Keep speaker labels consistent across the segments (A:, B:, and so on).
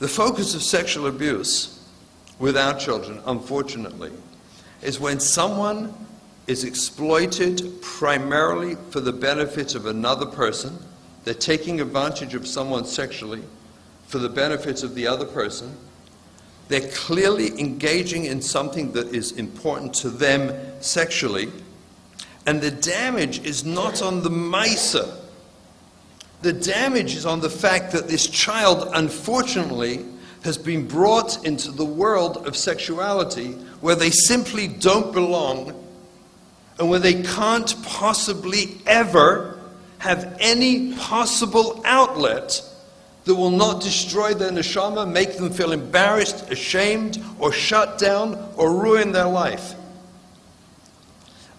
A: The focus of sexual abuse with our children, unfortunately, is when someone is exploited primarily for the benefit of another person. They're taking advantage of someone sexually for the benefit of the other person. They're clearly engaging in something that is important to them sexually. And the damage is not on the Maisa. The damage is on the fact that this child, unfortunately, has been brought into the world of sexuality where they simply don't belong and where they can't possibly ever have any possible outlet that will not destroy their neshama, make them feel embarrassed, ashamed, or shut down, or ruin their life.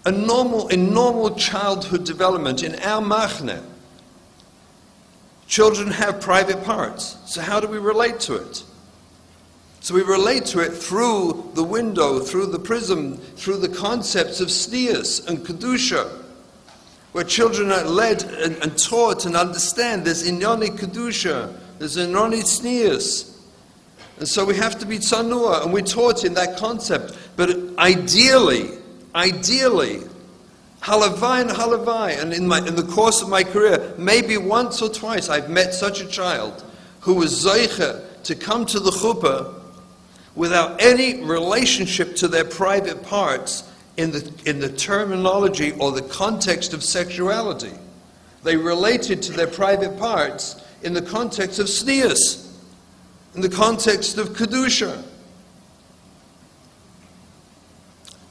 A: In normal childhood development, in our machne, children have private parts. So how do we relate to it? So we relate to it through the window, through the prism, through the concepts of sneas and kedusha, where children are led and taught and understand there's inyoni kedusha, there's inyoni sneas. And so we have to be tzanua, and we're taught in that concept. But ideally, halavai and halavai, and in the course of my career, maybe once or twice I've met such a child who was zoiche to come to the chuppah without any relationship to their private parts in the terminology or the context of sexuality. They related to their private parts in the context of sneas, in the context of kedusha.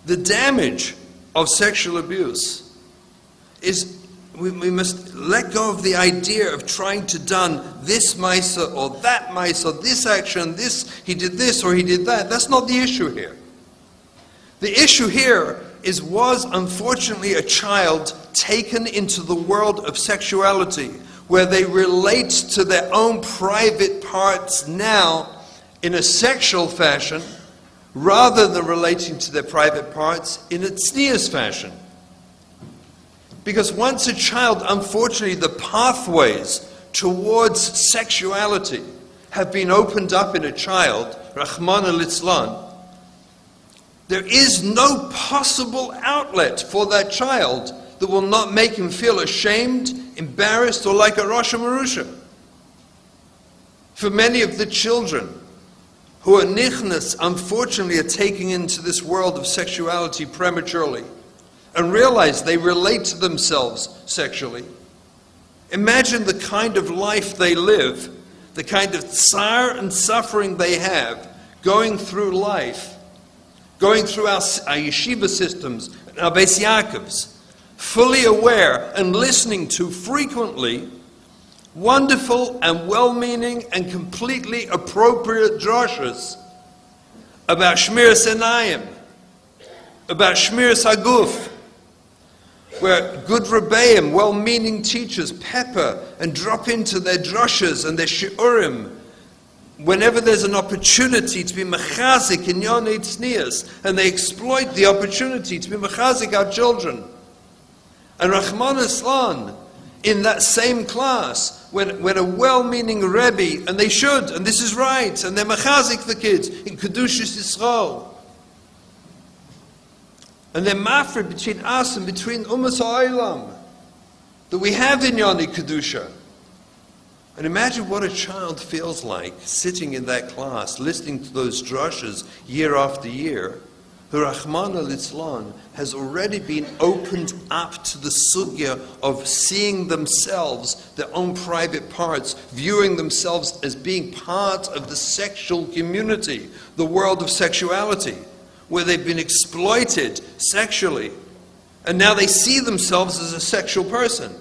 A: The damage of sexual abuse is we must let go of the idea of trying to done this maisa or that maisa, this action, this, he did this or he did that. That's not the issue here. The issue here was unfortunately a child taken into the world of sexuality where they relate to their own private parts now in a sexual fashion rather than relating to their private parts in a tznius fashion. Because once a child, unfortunately, the pathways towards sexuality have been opened up in a child, Rahman al-Islam, there is no possible outlet for that child that will not make him feel ashamed, embarrassed, or like a Rosh Marusha. For many of the children who are nichnas, unfortunately, are taking into this world of sexuality prematurely and realize they relate to themselves sexually. Imagine the kind of life they live, the kind of tsar and suffering they have going through life, going through our yeshiva systems, our Beis Yaakovs, fully aware and listening to frequently wonderful and well-meaning and completely appropriate drashas about Shmiras Einayim, about Shmiras Haguf, where good Rebbeim, well-meaning teachers, pepper and drop into their drashas and their shiurim whenever there's an opportunity to be mechazik in Yonei Tznias, and they exploit the opportunity to be mechazik our children. And Rahman Islan, in that same class, when a well-meaning Rebbe, and they should, and this is right, and they're mechazik the kids in Kedushas Yisrael, and they're mafrid between us and between Ummas Ha'olam that we have in Yoni Kedusha. And imagine what a child feels like sitting in that class, listening to those drashas year after year. The Rahman al-Islam has already been opened up to the sugya of seeing themselves, their own private parts, viewing themselves as being part of the sexual community, the world of sexuality, where they've been exploited sexually, and now they see themselves as a sexual person.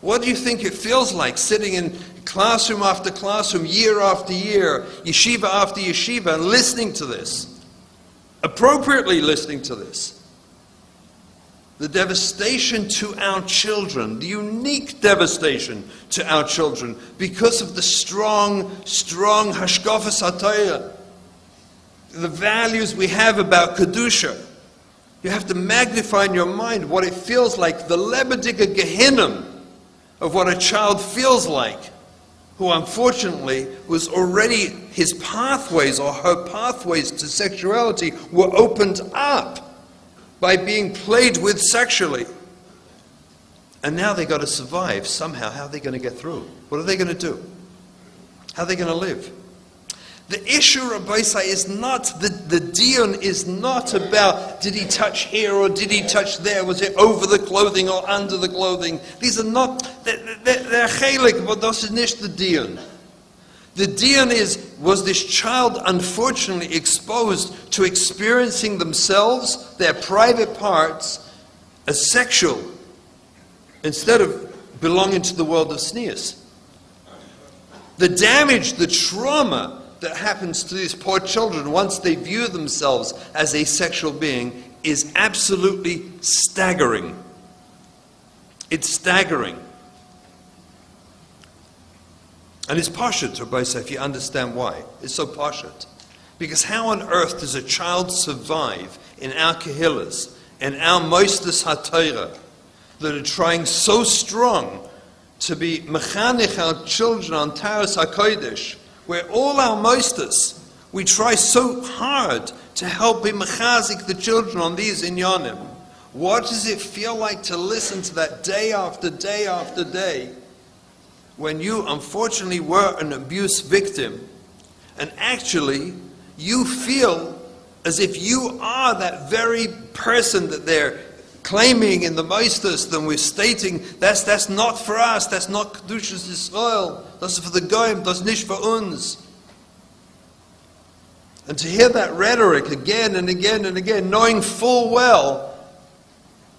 A: What do you think it feels like sitting in classroom after classroom, year after year, yeshiva after yeshiva, and listening to this, appropriately listening to this? The devastation to our children, the unique devastation to our children, because of the strong hashkafas hatayah, the values we have about Kedusha. You have to magnify in your mind what it feels like, the lebediga gehinnom of what a child feels like, who unfortunately was already, his pathways or her pathways to sexuality were opened up by being played with sexually. And now they got to survive somehow. How are they going to get through? What are they going to do? How are they going to live? The issue, Rabbi Say, is not, the dion is not about did he touch here or did he touch there? Was it over the clothing or under the clothing? These are not, they're chelik, but das is nicht the dion. The dion is, was this child unfortunately exposed to experiencing themselves, their private parts, as sexual, instead of belonging to the world of sneers. The damage, the trauma that happens to these poor children once they view themselves as a sexual being is absolutely staggering. It's staggering. And it's pashut, Rabbi say, if you understand why. It's so pashut. Because how on earth does a child survive in our kehillas, in our moistus haTorah, that are trying so strong to be mechanich our children on Taras HaKodesh, where all our moistus, we try so hard to help be mechazik the children on these inyanim. What does it feel like to listen to that day after day after day, when you unfortunately were an abuse victim, and actually you feel as if you are that very person that they're claiming in the moistus, then we're stating that's not for us, that's not Kedushas Yisrael, that's for the Goyim, that's nicht for uns. And to hear that rhetoric again and again and again, knowing full well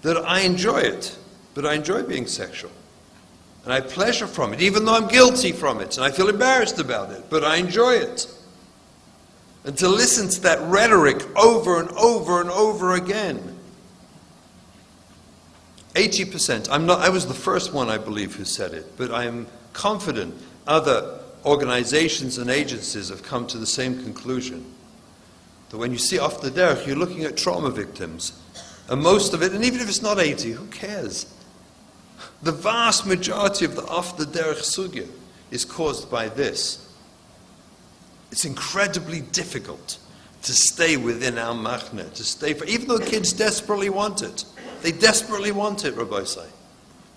A: that I enjoy it, but I enjoy being sexual. And I have pleasure from it, even though I'm guilty from it, and I feel embarrassed about it, but I enjoy it. And to listen to that rhetoric over and over and over again. 80%. I was the first one, I believe, who said it, but I am confident other organizations and agencies have come to the same conclusion. That when you see off the derech, you're looking at trauma victims. And most of it, and even if it's not 80, who cares? The vast majority of the off the derech sugya is caused by this. It's incredibly difficult to stay within our machne, to stay for, even though kids desperately want it. They desperately want it, Rabbi say.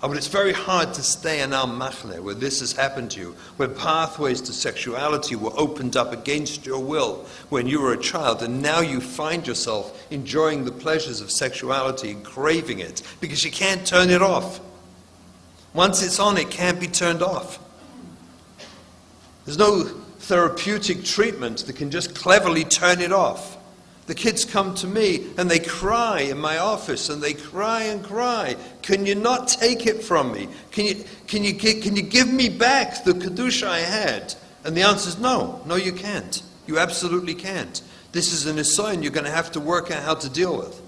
A: Oh, but it's very hard to stay in our machne where this has happened to you, where pathways to sexuality were opened up against your will when you were a child, and now you find yourself enjoying the pleasures of sexuality and craving it because you can't turn it off. Once it's on, it can't be turned off. There's no therapeutic treatment that can just cleverly turn it off. The kids come to me and they cry in my office and they cry and cry. Can you not take it from me? Can you give me back the kedusha I had? And the answer is no. No, you can't. You absolutely can't. This is an nisayon you're going to have to work out how to deal with.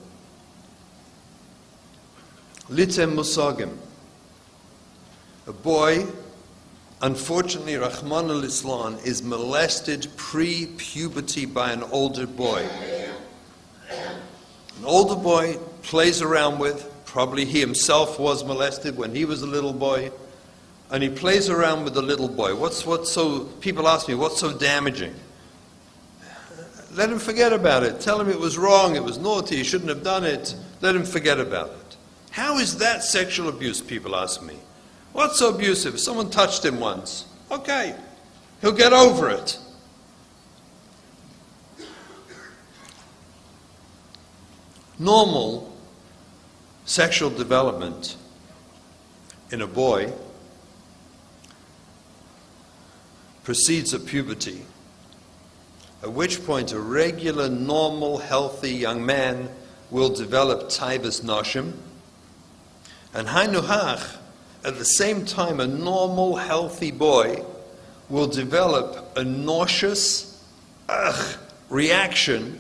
A: Litem musagim. A boy, unfortunately, Rahman al-Islam, is molested pre-puberty by an older boy. An older boy plays around with, probably he himself was molested when he was a little boy, and he plays around with the little boy. What's so, people ask me, what's so damaging? Let him forget about it. Tell him it was wrong, it was naughty, he shouldn't have done it. Let him forget about it. How is that sexual abuse, people ask me? What's so abusive? If someone touched him once, okay, he'll get over it. Normal sexual development in a boy precedes at puberty, at which point a regular, normal, healthy young man will develop taivas noshim, and hainuhach, at the same time, a normal, healthy boy will develop a nauseous reaction,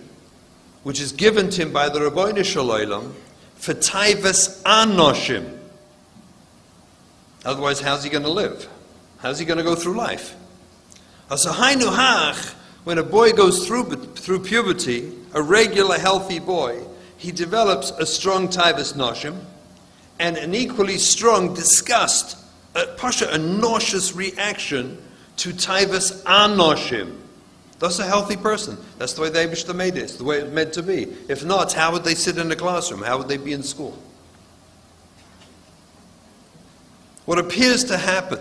A: which is given to him by the Rabbeinu Shalom for taivas anoshim. Otherwise, how's he going to live? How's he going to go through life? So, hainuhach, when a boy goes through puberty, a regular, healthy boy, he develops a strong taivas noshim, and an equally strong disgust, a nauseous reaction to taivas anoshim. That's a healthy person. That's the way the Eibishter made it. It's the way it's meant to be. If not, how would they sit in the classroom? How would they be in school? What appears to happen,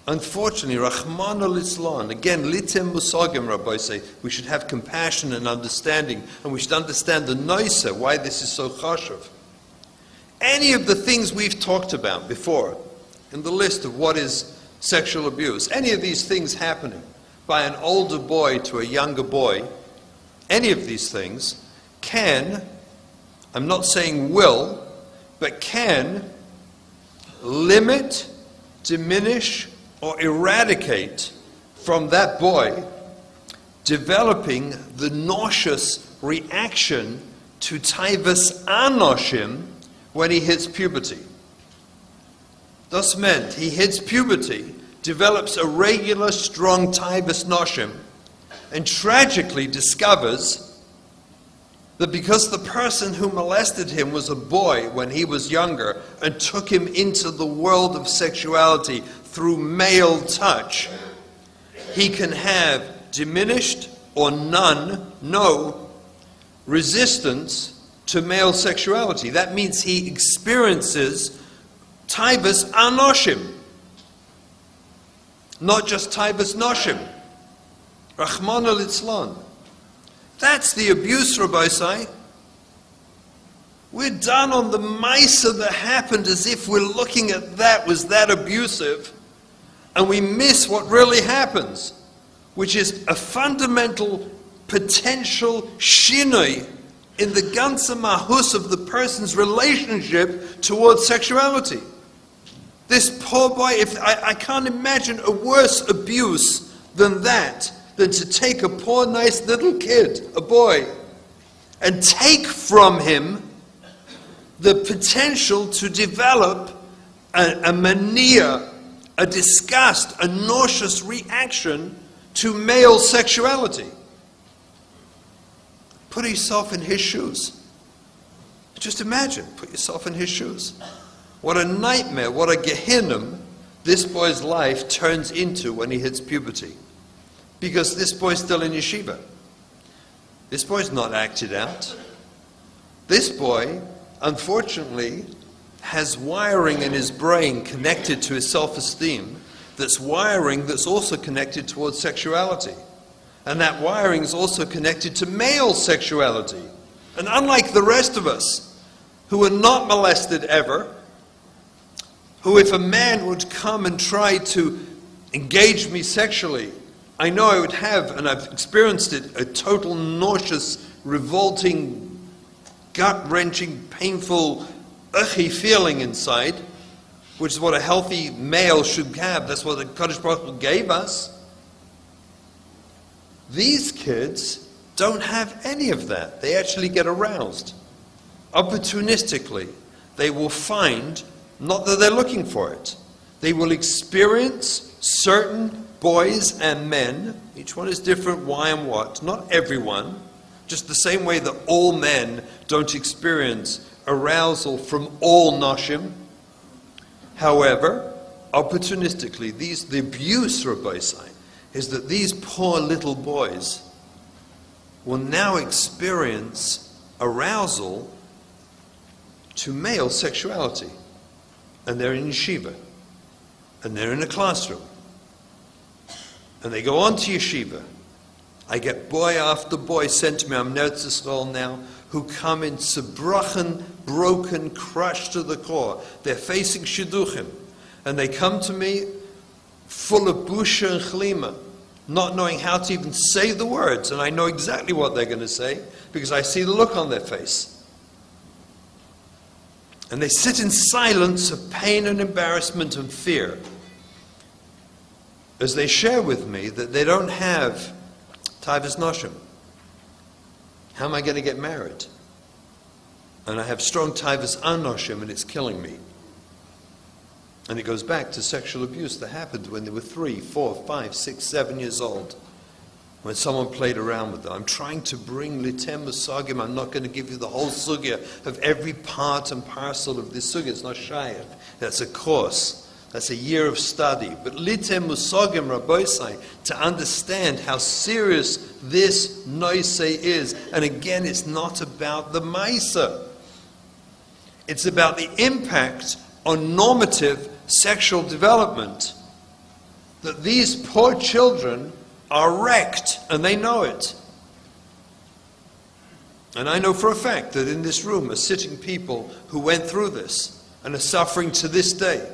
A: unfortunately, Rahman al-Islam, again, litem musagim, Rabbi say, we should have compassion and understanding, and we should understand the noisa, why this is so chashuv. Any of the things we've talked about before, in the list of what is sexual abuse, any of these things happening by an older boy to a younger boy, any of these things can, I'm not saying will, but can limit, diminish, or eradicate from that boy developing the nauseous reaction to taivas anoshim when he hits puberty. Thus meant, he hits puberty, develops a regular, strong taivas noshim, and tragically discovers that because the person who molested him was a boy when he was younger and took him into the world of sexuality through male touch, he can have diminished or no resistance to male sexuality. That means he experiences taivas anoshim, not just taivas noshim. Rahman al-Islam. That's the abuse, Rabbi Say. We're done on the maisa that happened as if we're looking at that, was that abusive, and we miss what really happens, which is a fundamental potential shinoi in the ganze mahus of the person's relationship towards sexuality. This poor boy, I can't imagine a worse abuse than that, than to take a poor, nice little kid, a boy, and take from him the potential to develop a mania, a disgust, a nauseous reaction to male sexuality. Put yourself in his shoes. Just imagine, put yourself in his shoes. What a nightmare, what a Gehinnom this boy's life turns into when he hits puberty. Because this boy's still in yeshiva. This boy's not acted out. This boy, unfortunately, has wiring in his brain connected to his self-esteem, that's wiring that's also connected towards sexuality. And that wiring is also connected to male sexuality. And unlike the rest of us, who are not molested ever, who if a man would come and try to engage me sexually, I know I would have, and I've experienced it, a total nauseous, revolting, gut-wrenching, painful, ugly feeling inside, which is what a healthy male should have. That's what the Kadosh Baruch Hu gave us. These kids don't have any of that. They actually get aroused. Opportunistically, they will find, not that they're looking for it, they will experience certain boys and men, each one is different, why and what, not everyone, just the same way that all men don't experience arousal from all noshim. However, opportunistically, the abuse, Rabbi say, is that these poor little boys will now experience arousal to male sexuality. And they're in yeshiva. And they're in a classroom. And they go on to yeshiva. I get boy after boy sent to me, I'm ARTSCROLL now, who come in zerbrochen, broken, crushed to the core. They're facing shidduchim. And they come to me full of busha and chlima, not knowing how to even say the words. And I know exactly what they're going to say, because I see the look on their face. And they sit in silence of pain and embarrassment and fear, as they share with me that they don't have taivas noshim. How am I going to get married? And I have strong taivas anoshim, and it's killing me. And it goes back to sexual abuse that happened when they were 3, 4, 5, 6, 7 years old, when someone played around with them. I'm trying to bring litem musagim. I'm not going to give you the whole sugya of every part and parcel of this sugya. It's not shayach. That's a course That's a year of study. But litem musogim rabosai, to understand how serious this noise is. And again, it's not about the maisa. It's about the impact on normative sexual development. That these poor children are wrecked, and they know it. And I know for a fact that in this room are sitting people who went through this and are suffering to this day.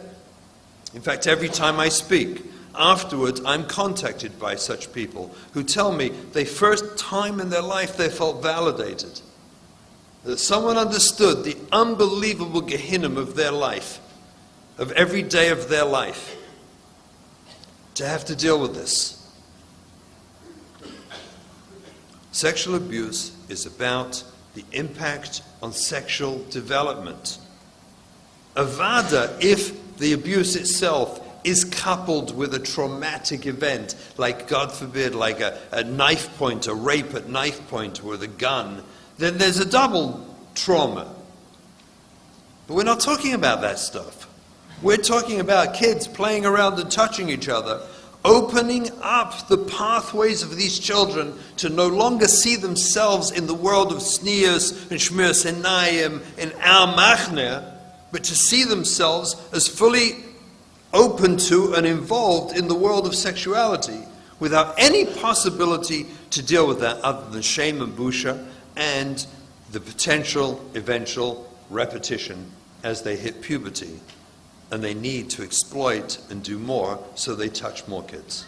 A: In fact, every time I speak, afterwards I'm contacted by such people who tell me the first time in their life they felt validated. That someone understood the unbelievable Gehinnom of their life, of every day of their life, to have to deal with this. Sexual abuse is about the impact on sexual development. Avada, if the abuse itself is coupled with a traumatic event, like, God forbid, like a knife point, a rape at knife point with a gun, then there's a double trauma. But we're not talking about that stuff. We're talking about kids playing around and touching each other, opening up the pathways of these children to no longer see themselves in the world of sneers and shmiras enayim and our machne, but to see themselves as fully open to and involved in the world of sexuality without any possibility to deal with that other than shame and busha and the potential eventual repetition as they hit puberty. And they need to exploit and do more, so they touch more kids.